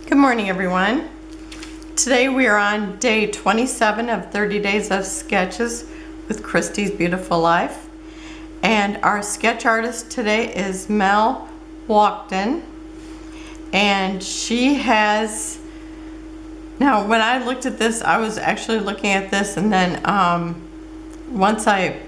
Good morning, everyone. Today we are on day 27 of 30 days of sketches with Christy's Beautiful Life. And our sketch artist today is Mel Walkden. And she has, now when I looked at this, I was actually looking at this, and then once I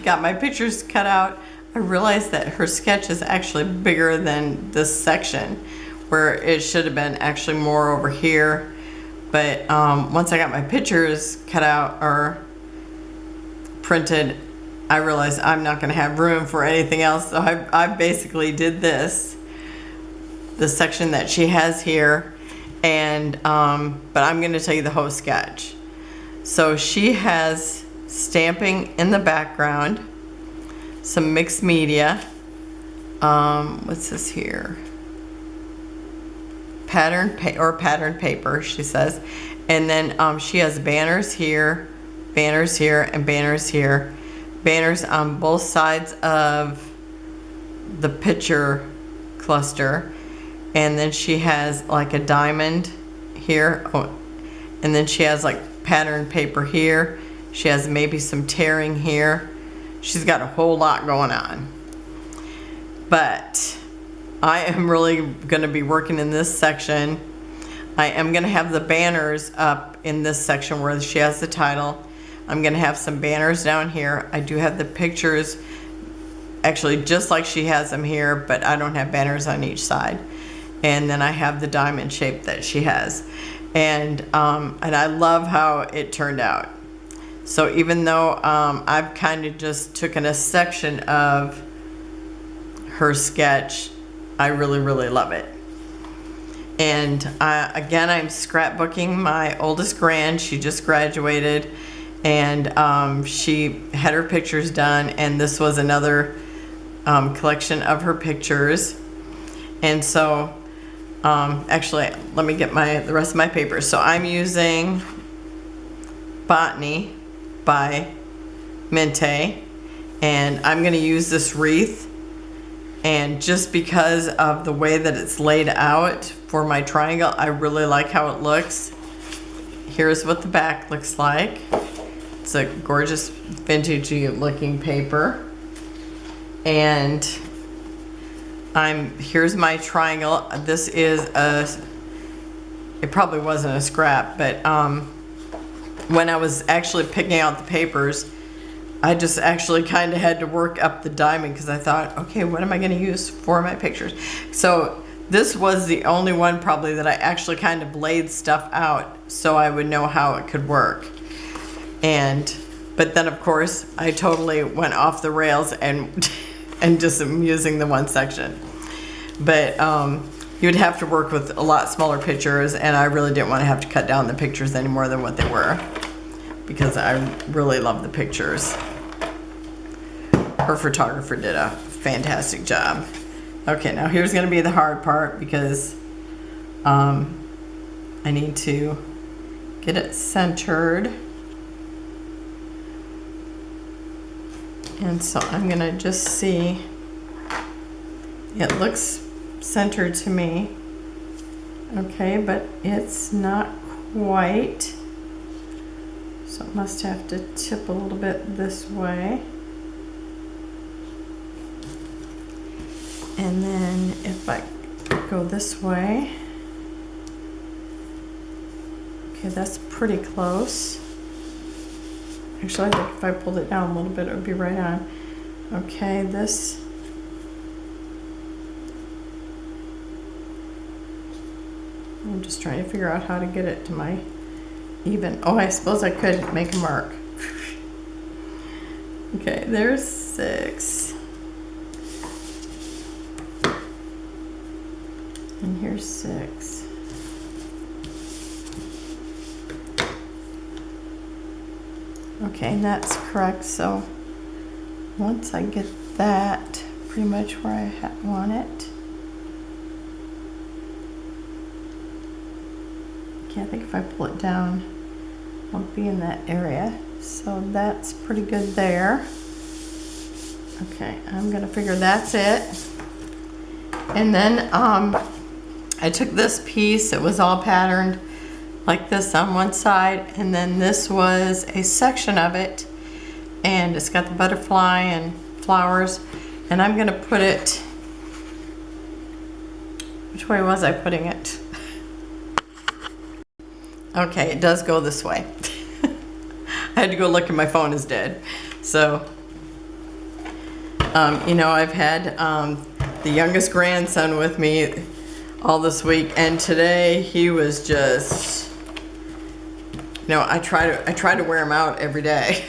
got my pictures cut out, I realized that her sketch is actually bigger than this section, where it should have been actually more over here. But once I got my pictures cut out or printed, I realized I'm not going to have room for anything else. So I basically did the section that she has here, and but I'm going to tell you the whole sketch. So she has stamping in the background, some mixed media, what's this here? Pattern paper, she says. And then she has banners here, and banners here. Banners on both sides of the picture cluster. And then she has like a diamond here. Oh, and then she has like pattern paper here. She has maybe some tearing here. She's got a whole lot going on. But I am really going to be working in this section. I am going to have the banners up in this section where she has the title. I'm going to have some banners down here. I do have the pictures actually just like she has them here, but I don't have banners on each side. And then I have the diamond shape that she has. And I love how it turned out. So even though I've kind of just taken a section of her sketch, I really, really love it. And again, I'm scrapbooking my oldest grand. She just graduated, and she had her pictures done, and this was another collection of her pictures. And so actually, let me get the rest of my papers. So I'm using Botany by Mintay, and I'm going to use this wreath. And just because of the way that it's laid out for my triangle, I really like how it looks. Here's what the back looks like. It's a gorgeous vintagey looking paper. And here's my triangle. This is it probably wasn't a scrap, but when I was actually picking out the papers, I just actually kind of had to work up the diamond because I thought, okay, what am I going to use for my pictures? So this was the only one probably that I actually kind of laid stuff out so I would know how it could work. But then of course I totally went off the rails and just am using the one section. But you'd have to work with a lot smaller pictures, and I really didn't want to have to cut down the pictures any more than what they were, because I really love the pictures. Her photographer did a fantastic job. Okay, now here's going to be the hard part, because I need to get it centered. And so I'm going to just see. It looks centered to me. Okay, but it's not quite. So it must have to tip a little bit this way. And then if I go this way, okay, that's pretty close. Actually, I think if I pulled it down a little bit, it would be right on. Okay, this. I'm just trying to figure out how to get it to my even. Oh, I suppose I could make a mark. Okay, there's 6. And here's 6. Okay, and that's correct. So once I get that pretty much where I want it. Okay, I think if I pull it down, I'll be in that area. So that's pretty good there. Okay, I'm gonna figure that's it. And then I I took this piece, it was all patterned like this on one side, and then this was a section of it, and it's got the butterfly and flowers, and I'm gonna put it, which way was I putting it? Okay, it does go this way. I had to go look and my phone is dead. So, you know, I've had the youngest grandson with me all this week, and today he was just, you know, I try to wear him out every day.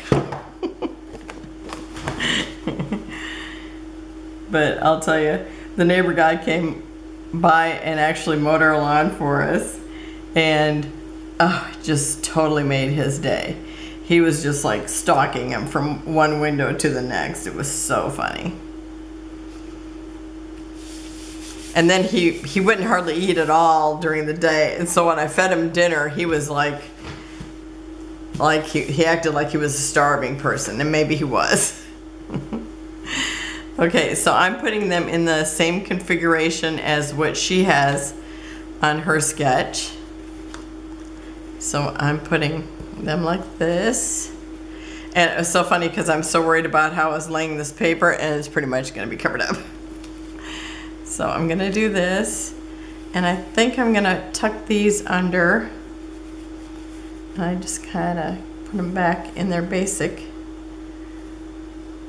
But I'll tell you, the neighbor guy came by and actually mowed our lawn for us, and oh, it just totally made his day. He was just like stalking him from one window to the next. It was so funny. And then he wouldn't hardly eat at all during the day. And so when I fed him dinner, he was like he acted like he was a starving person, and maybe he was. Okay, so I'm putting them in the same configuration as what she has on her sketch. So I'm putting them like this. And it was so funny because I'm so worried about how I was laying this paper, and it's pretty much going to be covered up. So I'm going to do this, and I think I'm going to tuck these under. And I just kind of put them back in their basic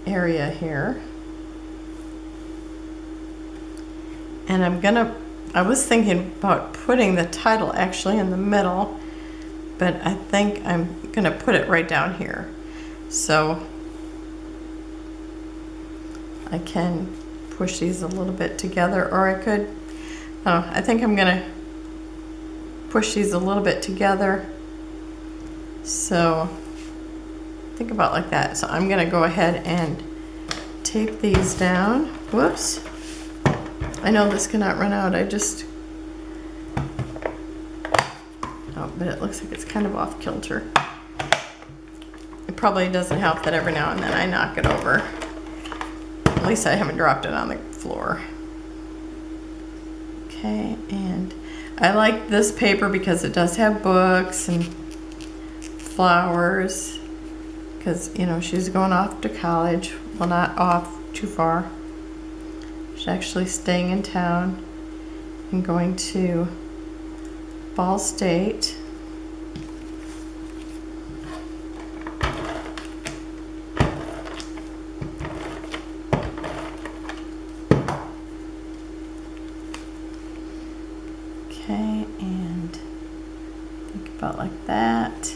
area here. And I was thinking about putting the title actually in the middle, but I think I'm gonna put it right down here. So I can push these a little bit together, or I could, oh, I think I'm gonna push these a little bit together. So think about like that. So I'm gonna go ahead and tape these down. Whoops. I know this cannot run out. Oh, but it looks like it's kind of off kilter. It probably doesn't help that every now and then I knock it over. At least I haven't dropped it on the floor. Okay, and I like this paper because it does have books and flowers, because, you know, she's going off to college. Well, not off too far. She's actually staying in town and going to Ball State. Okay, and think about like that.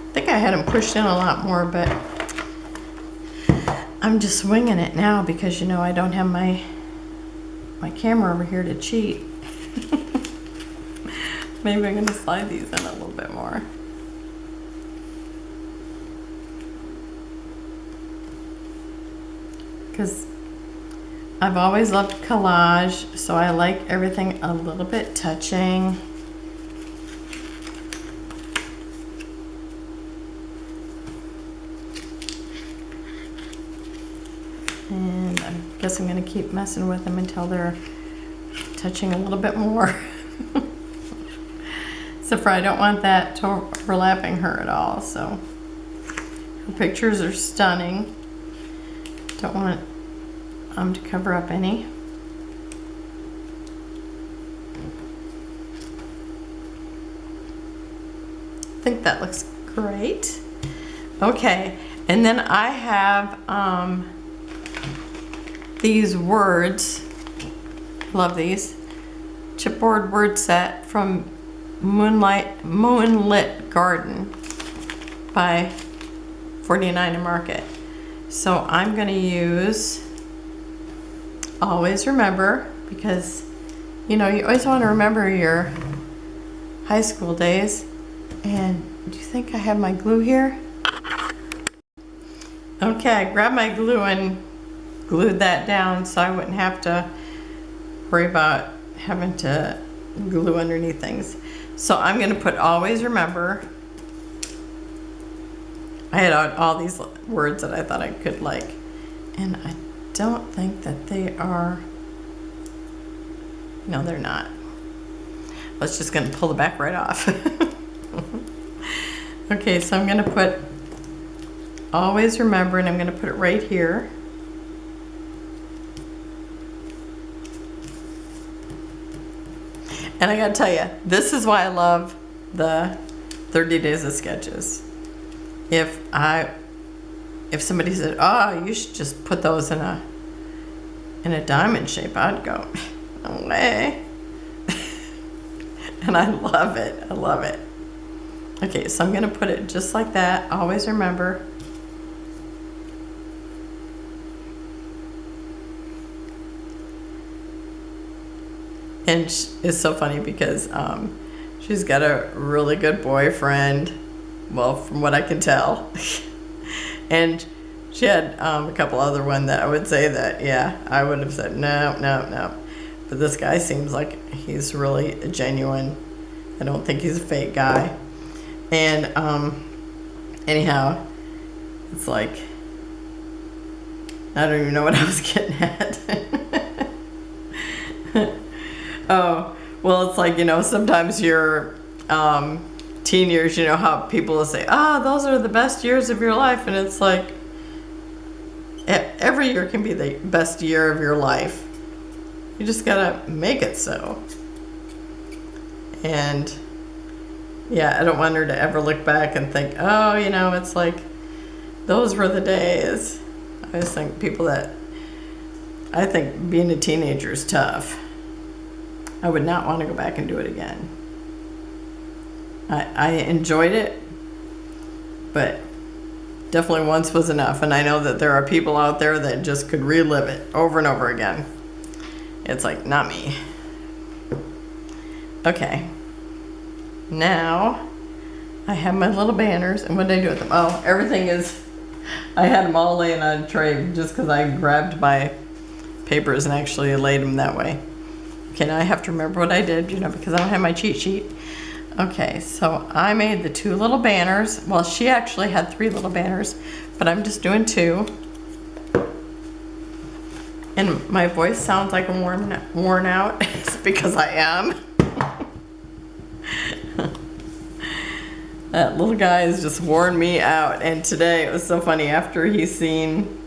I think I had them pushed in a lot more, but I'm just winging it now because, you know, I don't have my camera over here to cheat. Maybe I'm gonna slide these in a little bit more. Because I've always loved collage, so I like everything a little bit touching. And I guess I'm going to keep messing with them until they're touching a little bit more. Except for I don't want that overlapping her at all. So her pictures are stunning. Don't want to cover up any. I think that looks great. Okay, and then I have these words, love these, chipboard word set from Moonlit Garden by 49 and Market. So I'm going to use Always Remember, because, you know, you always want to remember your high school days. And do you think I have my glue here? Okay, I grabbed my glue and glued that down so I wouldn't have to worry about having to glue underneath things. So I'm going to put Always Remember I had all these words that I thought I could like, and I don't think that they are, no, they're not. I was just gonna pull the back right off. Okay, so I'm gonna put always remember, and I'm gonna put it right here. And I gotta tell you, this is why I love the 30 Days of Sketches. If somebody said, oh, you should just put those in a diamond shape, I'd go, no way. And I love it, I love it. Okay, so I'm gonna put it just like that, always remember. And it's so funny because she's got a really good boyfriend, well, from what I can tell. And she had a couple other ones that I would say that, yeah, I would have said no, no, no. But this guy seems like he's really genuine. I don't think he's a fake guy. And anyhow, it's like, I don't even know what I was getting at. Oh, well, it's like, you know, sometimes your teen years, you know how people will say, those are the best years of your life. And it's like, every year can be the best year of your life. You just gotta make it so. And yeah, I don't want her to ever look back and think, oh, you know, it's like, those were the days. I just think I think being a teenager is tough. I would not want to go back and do it again. I enjoyed it, but definitely once was enough. And I know that there are people out there that just could relive it over and over again. It's like, not me. Okay. Now, I have my little banners, and what did I do with them? Oh, everything is, I had them all laying on a tray just because I grabbed my papers and actually laid them that way. Okay, now I have to remember what I did, you know, because I don't have my cheat sheet. Okay, so I made the 2 little banners. Well, she actually had 3 little banners, but I'm just doing 2. And my voice sounds like I'm worn out. It's because I am. That little guy has just worn me out. And today it was so funny, after he's seen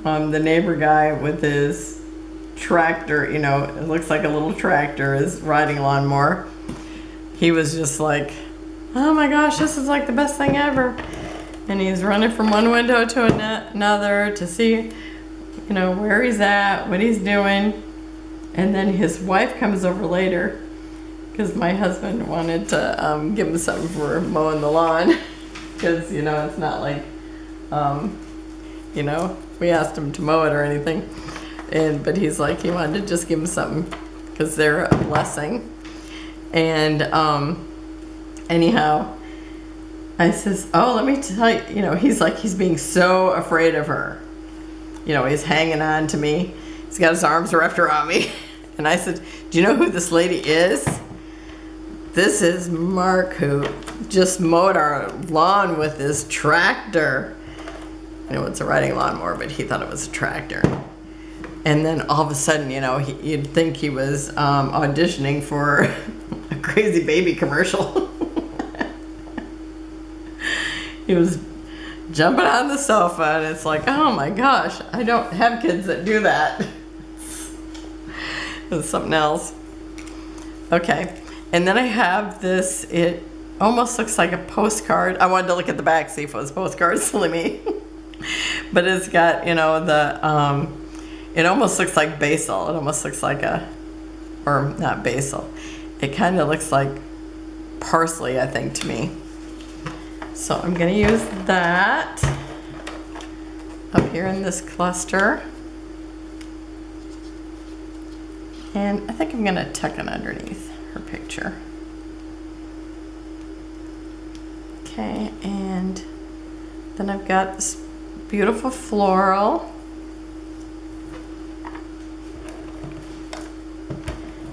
the neighbor guy with his tractor, you know, it looks like a little tractor, is riding a lawnmower. He was just like, oh my gosh, this is like the best thing ever. And he's running from one window to another to see, you know, where he's at, what he's doing. And then his wife comes over later because my husband wanted to give him something for mowing the lawn. Because, you know, it's not like, you know, we asked him to mow it or anything. But he's like, he wanted to just give him something because they're a blessing. And anyhow, I says, oh, let me tell you, you know, he's like, he's being so afraid of her. You know, he's hanging on to me. He's got his arms wrapped around me. And I said, do you know who this lady is? This is Mark, who just mowed our lawn with his tractor. I know it's a riding lawnmower, but he thought it was a tractor. And then all of a sudden, you know, you'd think he was auditioning for a Crazy Baby commercial. He was jumping on the sofa, and it's like, oh my gosh, I don't have kids that do that. It's something else. Okay, and then I have this, it almost looks like a postcard. I wanted to look at the back, see if it was a postcard, silly me. But it's got, you know, the, it almost looks like basil. It almost looks like or not basil. It kind of looks like parsley, I think, to me. So I'm going to use that up here in this cluster. And I think I'm going to tuck it underneath her picture. Okay, and then I've got this beautiful floral.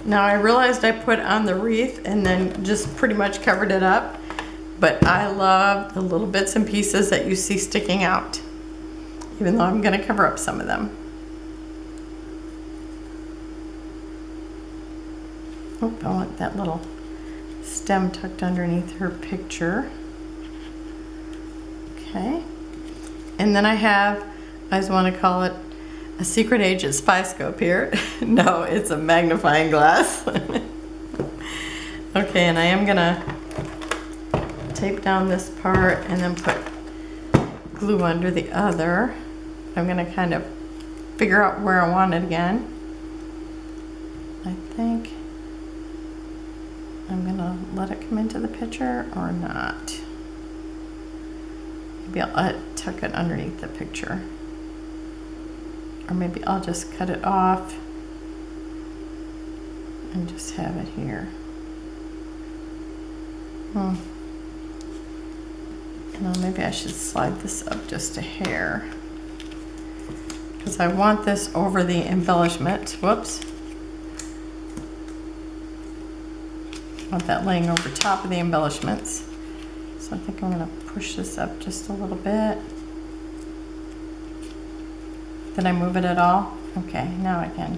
Now I realized I put on the wreath and then just pretty much covered it up, But I love the little bits and pieces that you see sticking out, even though I'm going to cover up some of them. Oh, I want that little stem tucked underneath her picture. Okay. And then I just want to call it a secret agent spy scope here. No, it's a magnifying glass. Okay, and I am going to tape down this part and then put glue under the other. I'm going to kind of figure out where I want it again. I think I'm going to let it come into the picture or not. Maybe I'll tuck it underneath the picture. Or maybe I'll just cut it off and just have it here. Maybe I should slide this up just a hair, because I want this over the embellishment. Whoops. I want that laying over top of the embellishments. So I think I'm going to push this up just a little bit. Did I move it at all? Okay, now I can.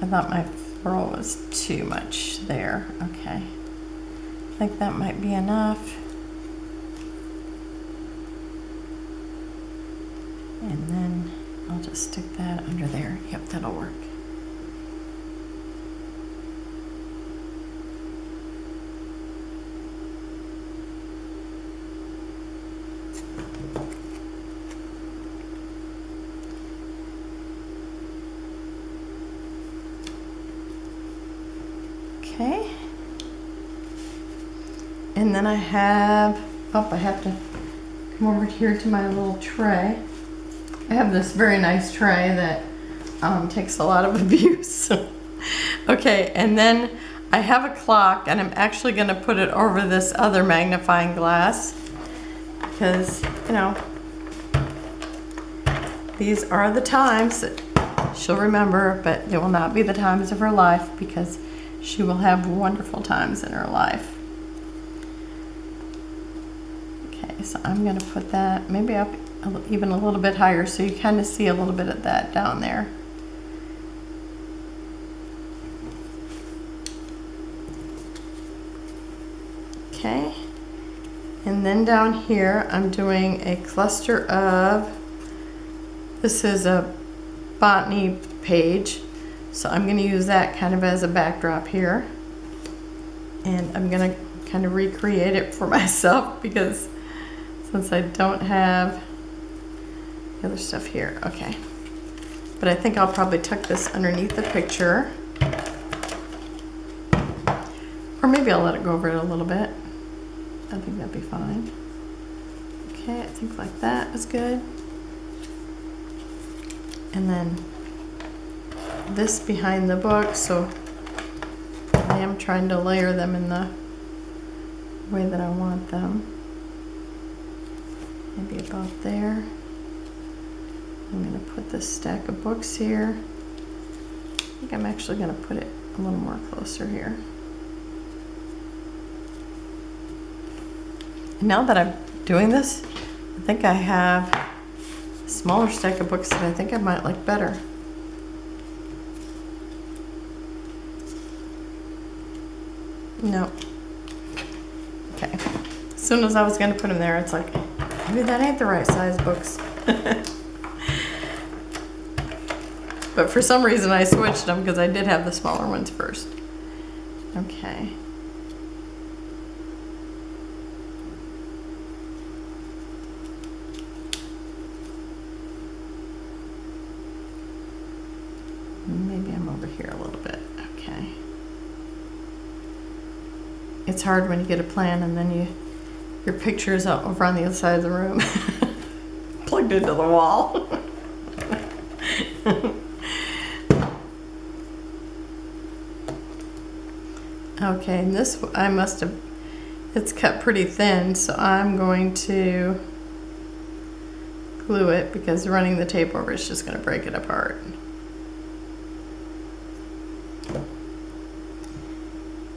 I thought my floral was too much there. Okay. I think that might be enough. And then I'll just stick that under there. Yep, that'll work. Okay. And then I have to come over here to my little tray. I have this very nice tray that takes a lot of abuse. Okay, and then I have a clock, and I'm actually going to put it over this other magnifying glass because, you know, these are the times that she'll remember, but they will not be the times of her life, because she will have wonderful times in her life. Okay, so I'm going to put that maybe up even a little bit higher, so you kind of see a little bit of that down there. Okay, and then down here I'm doing a cluster of, this is a Botany page, so I'm going to use that kind of as a backdrop here, and I'm going to kind of recreate it for myself, because since I don't have the other stuff here. Okay, but I think I'll probably tuck this underneath the picture, or maybe I'll let it go over it a little bit. I think that'd be fine. Okay, I think like that is good. And then this behind the book, so I am trying to layer them in the way that I want them. Maybe about there. I'm going to put this stack of books here. I think I'm actually going to put it a little more closer here. And now that I'm doing this, I think I have a smaller stack of books that I think I might like better. No. Okay. As soon as I was going to put them there, it's like, maybe that ain't the right size books. But for some reason I switched them, because I did have the smaller ones first. Okay. Maybe I'm over here a little bit. Okay. It's hard when you get a plan and then your picture is out over on the other side of the room, plugged into the wall. Okay, and this it's cut pretty thin, so I'm going to glue it, because running the tape over is just going to break it apart.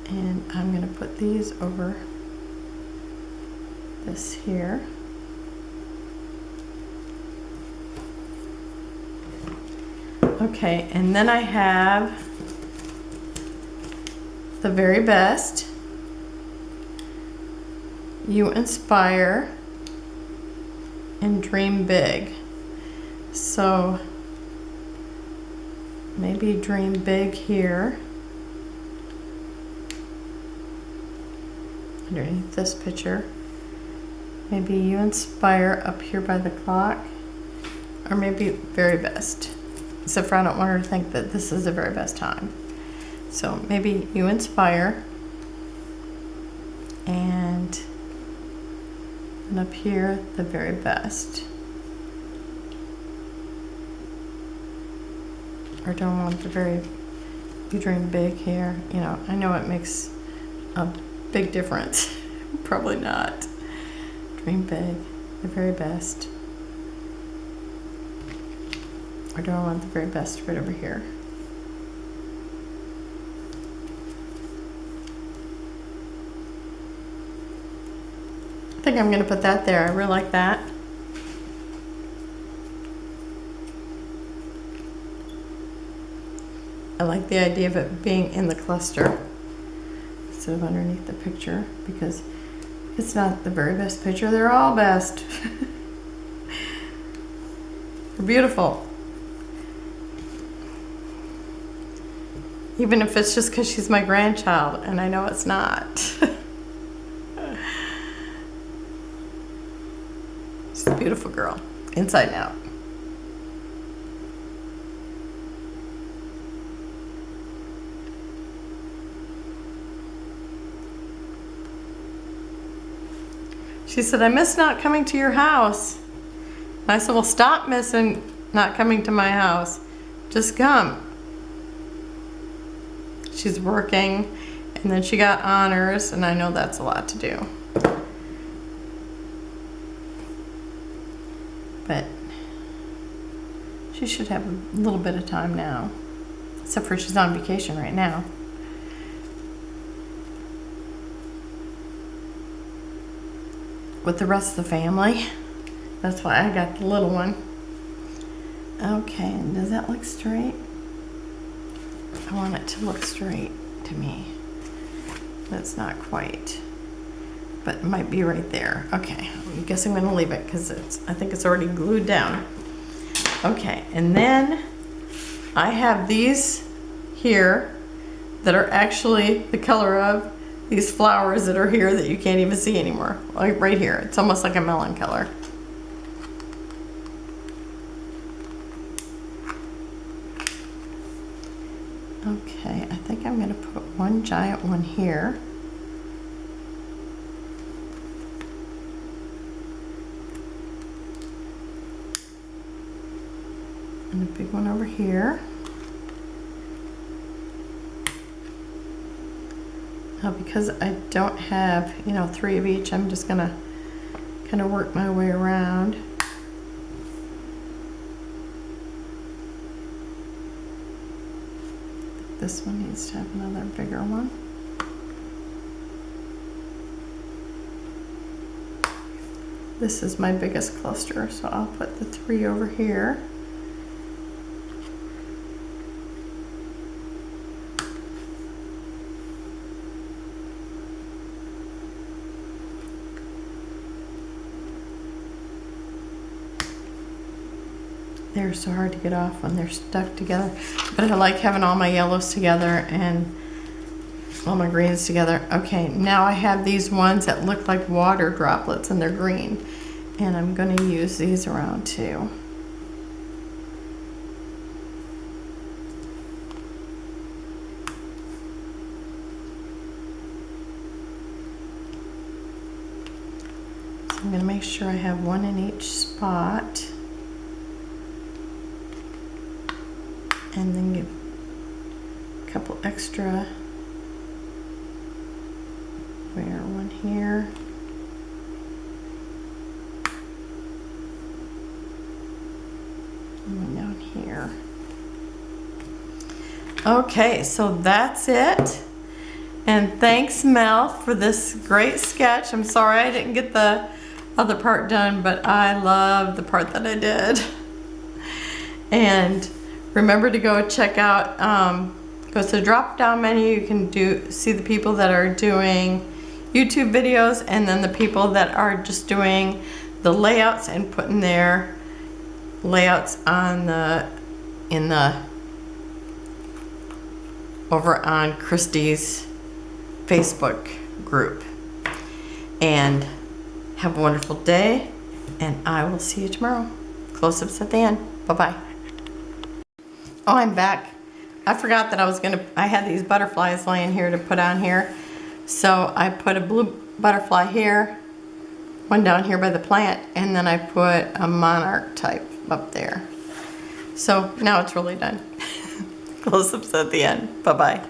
And I'm going to put these over this here. Okay, and then I have the very best. You inspire and dream big. So maybe dream big here underneath this picture. Maybe you inspire up here by the clock, or maybe very best. Except for I don't want her to think that this is the very best time. So maybe you inspire, and up here the very best. Or don't want the very, you dream big here. You know, I know it makes a big difference. Probably not. Dream big, the very best. Or do I want the very best right over here? I think I'm gonna put that there. I really like that. I like the idea of it being in the cluster instead of underneath the picture, because it's not the very best picture. They're all best. They're beautiful. Even if it's just because she's my grandchild, and I know it's not. She's a beautiful girl, inside and out. She said, I miss not coming to your house. And I said, well, stop missing not coming to my house. Just come. She's working, and then she got honors, and I know that's a lot to do. But she should have a little bit of time now, except for she's on vacation right now. With the rest of the family. That's why I got the little one. Okay, and does that look straight? I want it to look straight to me. That's not quite, but it might be right there. Okay, I guess I'm gonna leave it because I think it's already glued down. Okay, and then I have these here that are actually the color of these flowers that are here that you can't even see anymore. Like right here, it's almost like a melon color. Okay, I think I'm gonna put one giant one here. And a big one over here. Now because I don't have, you know, 3 of each, I'm just gonna kind of work my way around. This one needs to have another bigger one. This is my biggest cluster, so I'll put the 3 over here. They're so hard to get off when they're stuck together, but I like having all my yellows together and all my greens together. Okay, now I have these ones that look like water droplets and they're green, and I'm going to use these around too. So I'm going to make sure I have one in each spot. And then give a couple extra. One here. And one down here. Okay, so that's it. And thanks, Mel, for this great sketch. I'm sorry I didn't get the other part done, but I love the part that I did. And remember to go check out, go to the drop down menu. You can see the people that are doing YouTube videos, and then the people that are just doing the layouts and putting their layouts on over on Christy's Facebook group. And have a wonderful day, and I will see you tomorrow. Close-ups at the end. Bye-bye. Oh, I'm back. I forgot that I had these butterflies laying here to put on here. So I put a blue butterfly here, one down here by the plant, and then I put a monarch type up there. So now it's really done. Close-ups at the end. Bye-bye.